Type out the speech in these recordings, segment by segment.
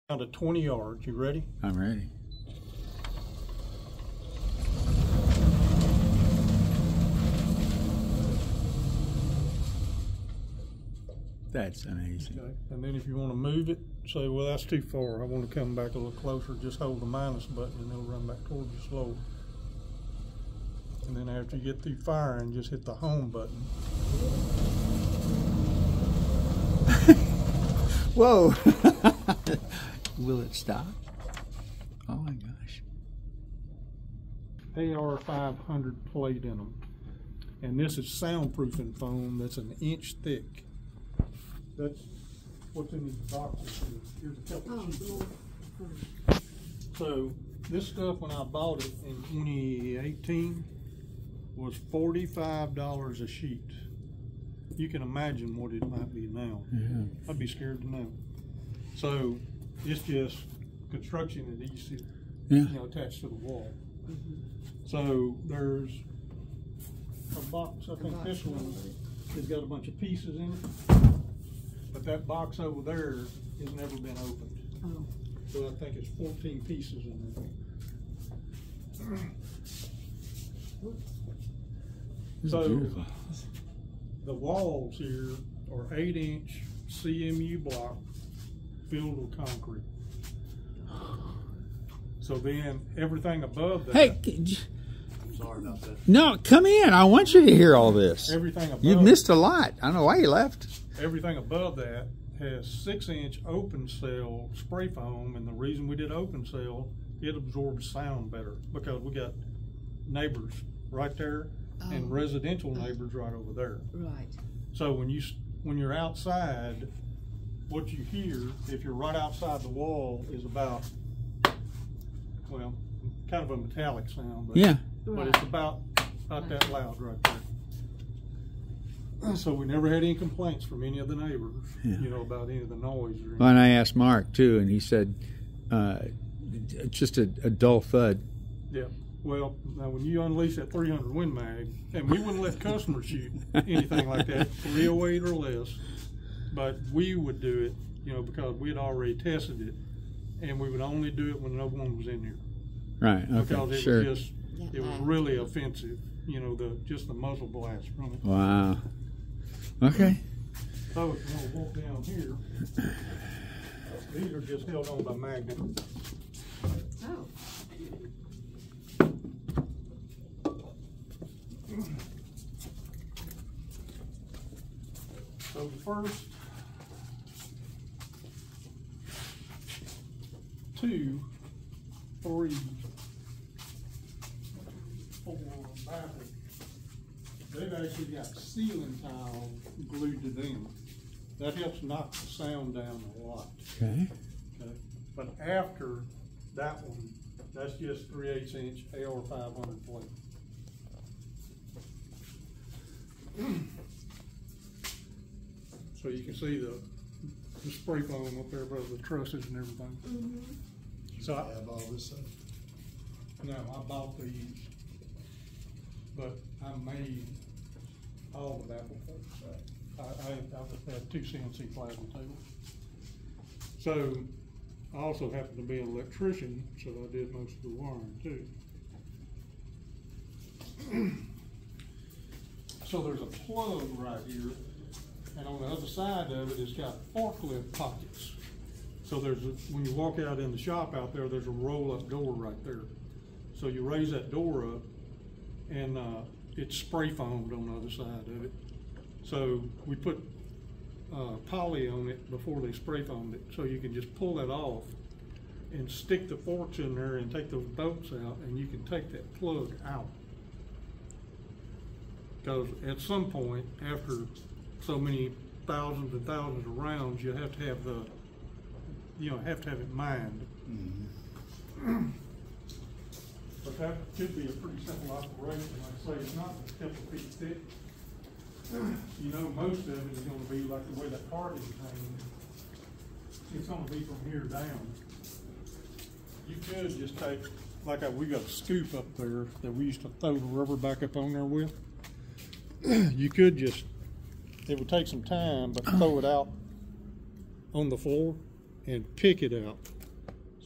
Down to 20 yards. You ready? I'm ready. That's amazing. Okay. And then if you want to move it, say, well, that's too far. I want to come back a little closer. Just hold the minus button and it'll run back towards you slower. And then after you get through firing, just hit the home button. Whoa. Will it stop? Oh my gosh. AR500 plate in them. And this is soundproofing foam that's an inch thick. That's what's in these boxes. Here's a couple sheets. So this stuff, when I bought it in 2018, was $45 a sheet. You can imagine what it might be now. Yeah. I'd be scared to know. So it's just construction adhesive, attached to the wall. So there's a box. I think this one has got a bunch of pieces in it, but that box over there has never been opened. Oh. So I think it's 14 pieces in there. This So is beautiful. the walls here are 8-inch CMU block filled with concrete. So then everything above that. Hey, Sorry about that. no, come in. I want you to hear all this. Everything above. You've missed a lot. I don't know why you left. Everything above that has 6-inch open cell spray foam, and the reason we did open cell, it absorbs sound better because we got neighbors right there and residential neighbors right over there. Right. So when you're outside, what you hear, if you're right outside the wall, is about, well, kind of a metallic sound, but, Yeah. but it's about that loud right there. So we never had any complaints from any of the neighbors, about any of the noise. Or Well, and I asked Mark too, and he said just a dull thud. Yeah. Well, now when you unleash that 300 Win Mag, and we wouldn't let customers shoot anything like that, 308 or less, but we would do it, because we had already tested it, and we would only do it when no one was in here. Right. Okay. Because it Sure. was it was really offensive, just the muzzle blast from it. Wow. Okay. So if you want to walk down here, these are just held on by magnet. Oh. So the first 2, 3, 4 baffles, they've actually got ceiling tiles glued to them. That helps knock the sound down a lot. Okay. Okay. But after that one, that's just 3/8-inch AR500 plate. So you can see the spray foam up there above the trusses and everything. So I have all this stuff. No, I bought these, but I made all the baffle plates. I had 2 CNC plasma tables. So I also happen to be an electrician, so I did most of the wiring too. So there's a plug right here, and on the other side of it, it's got forklift pockets. So when you walk out in the shop out there, there's a roll-up door right there. So you raise that door up, and it's spray foamed on the other side of it. So we put poly on it before they spray foamed it, so you can just pull that off and stick the forks in there and take those bolts out, and you can take that plug out. Because at some point, after so many thousands and thousands of rounds, you have to have it mined. But that could be a pretty simple operation. Like I say, it's not a couple of feet thick. Most of it is going to be like the way that part is hanging. It's going to be from here down. You could just take, we got a scoop up there that we used to throw the rubber back up on there with. You could just, it would take some time, but throw it out on the floor and pick it out.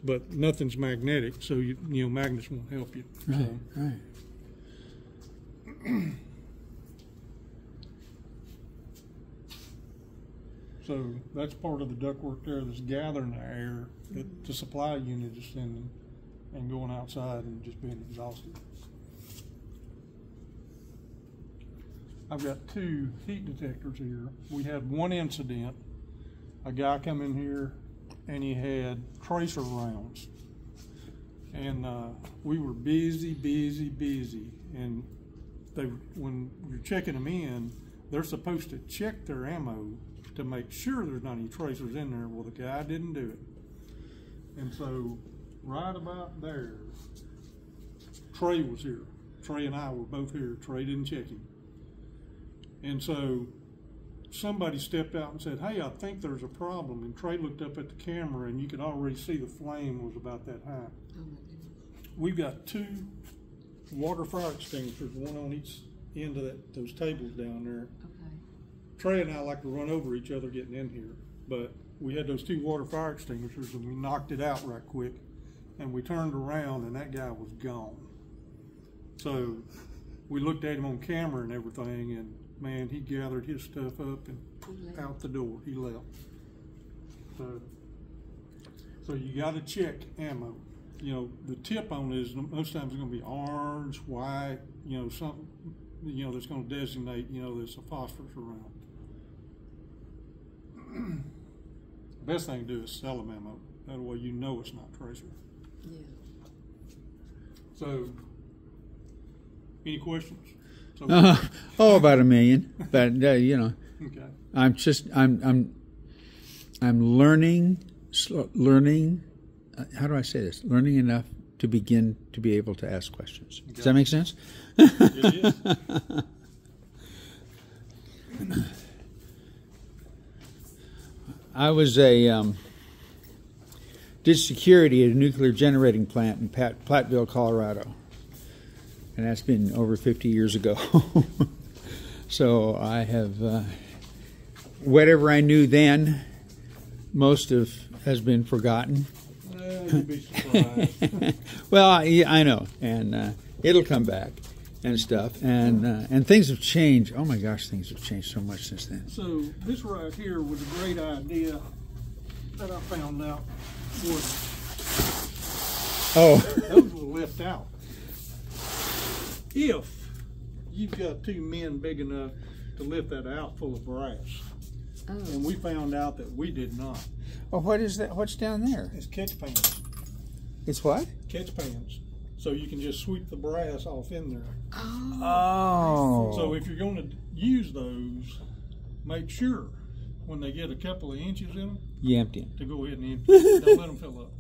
but nothing's magnetic, so you know magnets won't help you. Right, So, right. so that's part of the ductwork there that's gathering the air that the supply unit is sending and going outside and just being exhausted. I've got 2 heat detectors here. We had one incident. A guy come in here and he had tracer rounds. And we were busy. And when you're checking them in, they're supposed to check their ammo to make sure there's not any tracers in there. Well, the guy didn't do it. And so right about there, Trey was here. Trey and I were both here. Trey didn't check him. And so somebody stepped out and said, "Hey, I think there's a problem." And Trey looked up at the camera and you could already see the flame was about that high. Oh my goodness. We've got 2 water fire extinguishers, one on each end of those tables down there. Okay. Trey and I like to run over each other getting in here, but we had those 2 water fire extinguishers and we knocked it out right quick, and we turned around and that guy was gone. So we looked at him on camera and everything, and man, he gathered his stuff up and out the door. He left. So you got to check ammo. You know, the tip on it is most times it's going to be orange, white, you know, something, you know, that's going to designate, you know, there's a phosphorus around. The best thing to do is sell them ammo. That way you know it's not tracer. Yeah. So, any questions? So, About 1 million, but you know, okay. I'm learning. How do I say this? Learning enough to begin to be able to ask questions. Okay. Does that make sense? It is. I was did security at a nuclear generating plant in Platteville, Colorado, and that's been over 50 years ago. So I have whatever I knew then, most of has been forgotten. You'd be surprised. Well, I know, and it'll come back and stuff, and things have changed. Oh my gosh, things have changed so much since then. So this right here was a great idea that I found out was those were left out. If you've got 2 men big enough to lift that out full of brass, Oh. and we found out that we did not. Well, what is that? What's down there? It's catch pans. It's what? Catch pans. So you can just sweep the brass off in there. Oh. So if you're going to use those, make sure when they get a couple of inches in them You empty them. to go ahead and empty them. Don't let them fill up.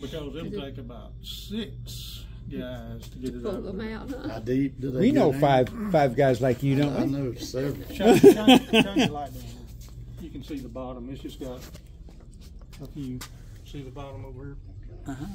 Because it'll take about 6 guys to get it Pull out. them out, huh? How deep do they We get know in? five guys like you, don't I we? know several. Shine your light down here. You can see the bottom. It's just got a few. See the bottom over here? Uh-huh.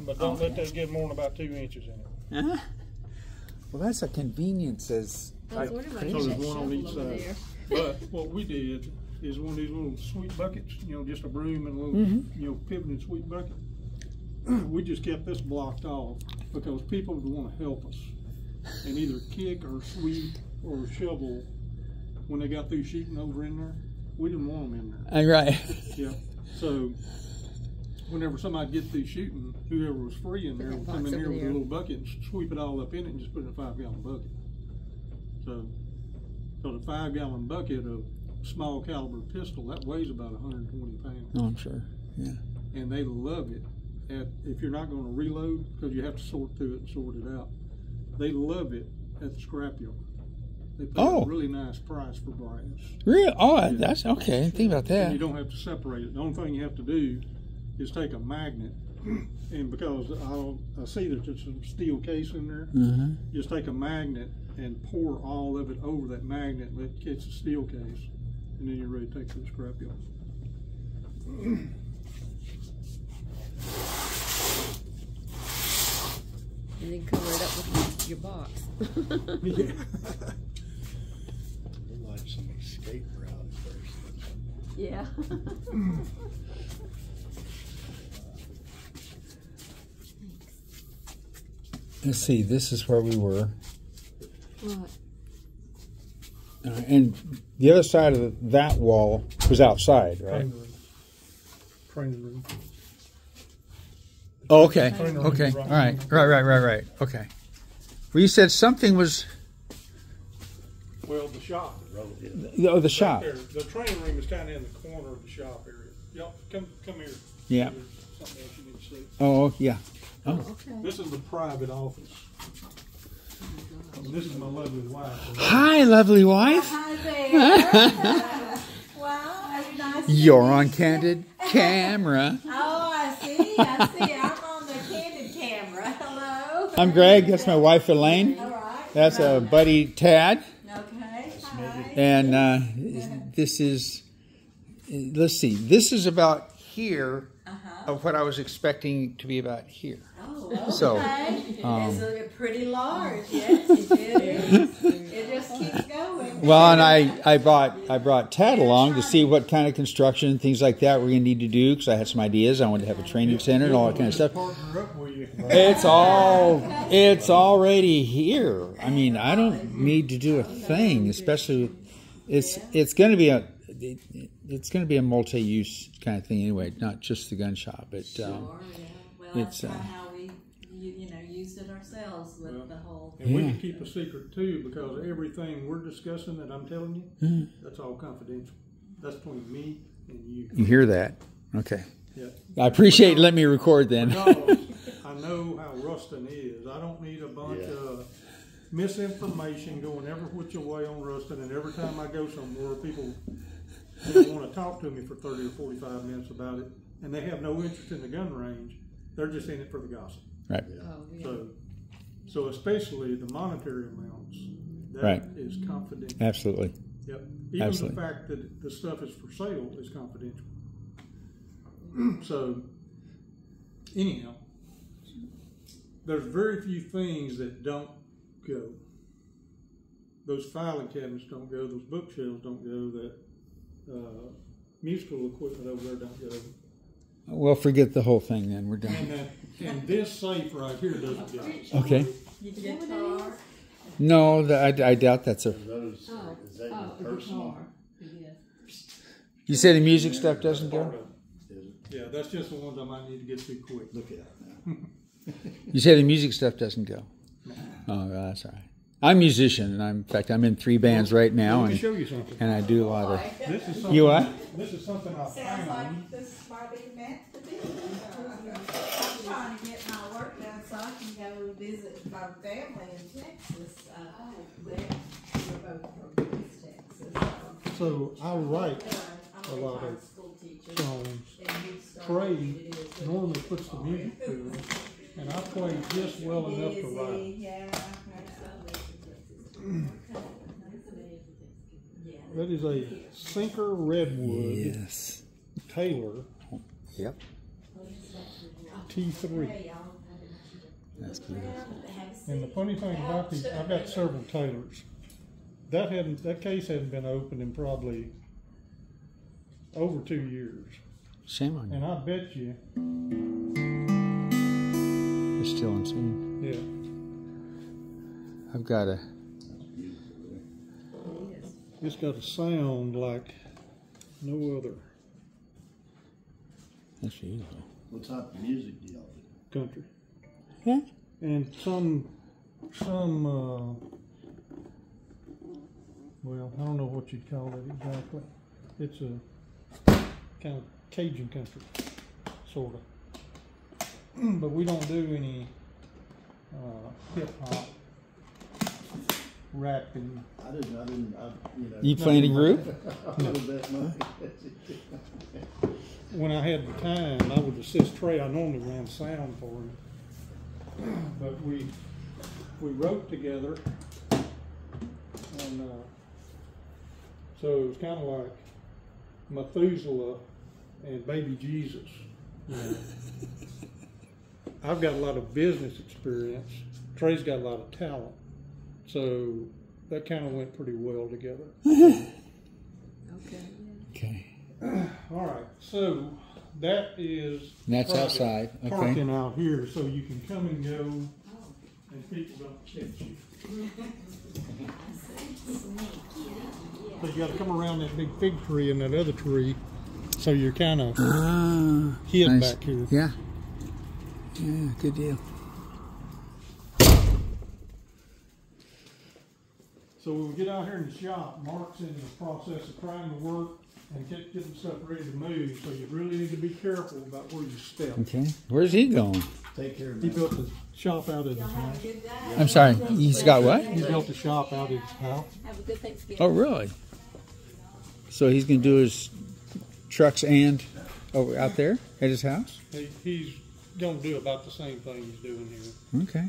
But don't let that get more than about 2 inches in it. Uh-huh. Well, that's a convenience as I was wondering about So that there's one on shovel each over side. there. But what we did is one of these little sweep buckets, you know, just a broom and a little, you know, pivoted sweep bucket. We just kept this blocked off because people would want to help us and either kick or sweep or shovel when they got through shooting over in there. We didn't want them in there. right. Yeah. So whenever somebody get through shooting, whoever was free in there Put would that come in box here over with a there. little bucket and sweep it all up in it and just put it in a 5-gallon bucket. So the 5-gallon bucket of small caliber pistol, that weighs about 120 pounds. Oh, I'm sure. Yeah. And they love it. If you're not going to reload, because you have to sort through it and sort it out, they love it at the scrapyard. They pay Oh. a really nice price for brass. Really? Oh, that's okay. Think about And that. you don't have to separate it. The only thing you have to do is take a magnet, and because I see that there's some steel case in there, Uh-huh. just take a magnet and pour all of it over that magnet and let it catch the steel case, and then you're ready to take it to the scrapyard. And then cover it up with your box. Yeah. Look like some escape route at first. Yeah. let's see, this is where we were. What? And the other side of that wall was outside, right? Training room. Training room. Oh, okay. Training room Okay. is All right right. Okay. Well, you said something was Well, the shop. the shop. Right there. The training room is kind of in the corner of the shop area. Y'all, come here. Yeah. There's something else you need to see. Oh, yeah. Oh, okay. This is the private office. And this is my lovely wife. Hi, lovely wife. Hi there. Wow, nice. You're on Candid Camera. Oh, I see. I'm on the candid camera. Hello. I'm Greg. That's my wife, Elaine. All right. That's a buddy, Tad. Okay. Hi. And this is, let's see, this is about here of what I was expecting to be about here. Oh, okay. So, It's pretty large. Yes, it is. It just keeps going. well, and I brought Tad along to see what kind of construction and things like that we're going to need to do, because I had some ideas. I wanted to have a training center and all that kind of stuff. Partner up with you. It's already here. I mean, I don't need to do a thing, especially with, it's going to be a multi-use kind of thing anyway, not just the gun shop. But Sure, yeah. Well, it's, that's kind of how we, used it ourselves with the whole. And we can keep a secret too, because everything we're discussing that I'm telling you, that's all confidential. That's between me and you. you hear that? Okay. Yeah. I appreciate letting me record then. Because I know how Ruston is. I don't need a bunch of misinformation going every which way on Ruston, and every time I go somewhere, people want to talk to me for 30 or 45 minutes about it, and they have no interest in the gun range. They're just in it for the gossip. Right. Oh, yeah. So especially the monetary amounts, that Right. is confidential. Absolutely. Yep. Even Absolutely. the fact that the stuff is for sale is confidential. So, anyhow, there's very few things that don't go. Those filing cabinets don't go. Those bookshelves don't go. That musical equipment over there don't go. Well, forget the whole thing then. We're done. And this safe right here doesn't go. Okay. Guitar. No, I doubt that's a. Those, Oh, is that oh, your the personal? guitar. Yeah. You say the music stuff doesn't go? Is it? Yeah, that's just the ones I might need to get to quick. Look at it now. You say the music stuff doesn't go? Oh, that's all right. I'm a musician, and in fact, I'm in 3 bands right now, Let me and show you something. I do a lot of. This is something. You what? This is something I Sounds found. like this might be meant to be. I'm trying to get my work done so I can go visit my family in Texas. We're both from East Texas. So I write I'm a lot retired of school teacher. songs. And you started Trey it is. normally puts the music to them, and I play just well enough to write. Busy, yeah. That is a Sinker Redwood Yes. Taylor Yep. T3. That's beautiful. And the funny thing about these, I've got several Taylors. That case hadn't been opened in probably over 2 years. Shame on you. And I bet you, It's still insane. yeah, I've got a. it's got a sound like no other That's beautiful. What type of music do y'all do? country. Yeah. And some, well, I don't know what you'd call it exactly. It's a kind of Cajun country, sort of. But we don't do any hip hop, rapping. You play any group? When I had the time, I would assist Trey. I normally ran sound for him. But we wrote together, and so it was kind of like Methuselah and Baby Jesus. You know. I've got a lot of business experience. Trey's got a lot of talent, so that kind of went pretty well together. Okay. Okay. All right, so that is And that's private outside. Okay. parking out here, so you can come and go and people don't catch you. So you gotta come around that big fig tree and that other tree, so you're kinda hid nice. back here. Yeah. Yeah, good deal. So when we get out here in the shop, Mark's in the process of trying to work and getting stuff ready to move, so you really need to be careful about where you step. Okay. Where's he going? Take care of He that. built the shop out at his house. I'm sorry. He's got what? He built the shop out at his house. Have a good Thanksgiving. Oh, really? So he's going to do his trucks and over out there at his house? He's gonna do about the same thing he's doing here. Okay.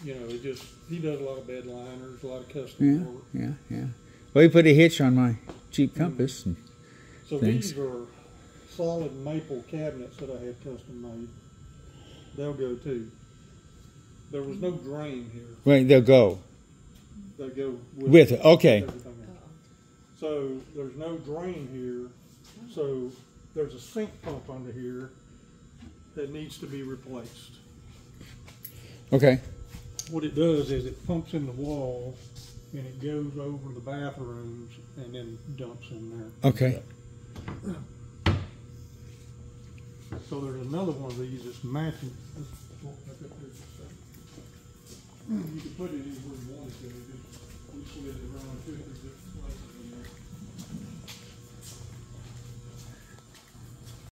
You know, he does a lot of bed liners, a lot of Yeah, custom work. yeah. Well, he put a hitch on my Jeep Compass. And, So Thanks. these are solid maple cabinets that I had custom made. They'll go too. There was no drain here. wait, they'll go. They go With it, okay. everything else. So there's no drain here. So there's a sink pump under here that needs to be replaced. Okay. What it does is it pumps in the wall and it goes over the bathrooms and then dumps in there. Okay. So there's another one of these that's matching. You can put it anywhere you want it to. We slid it around two or three different places in there.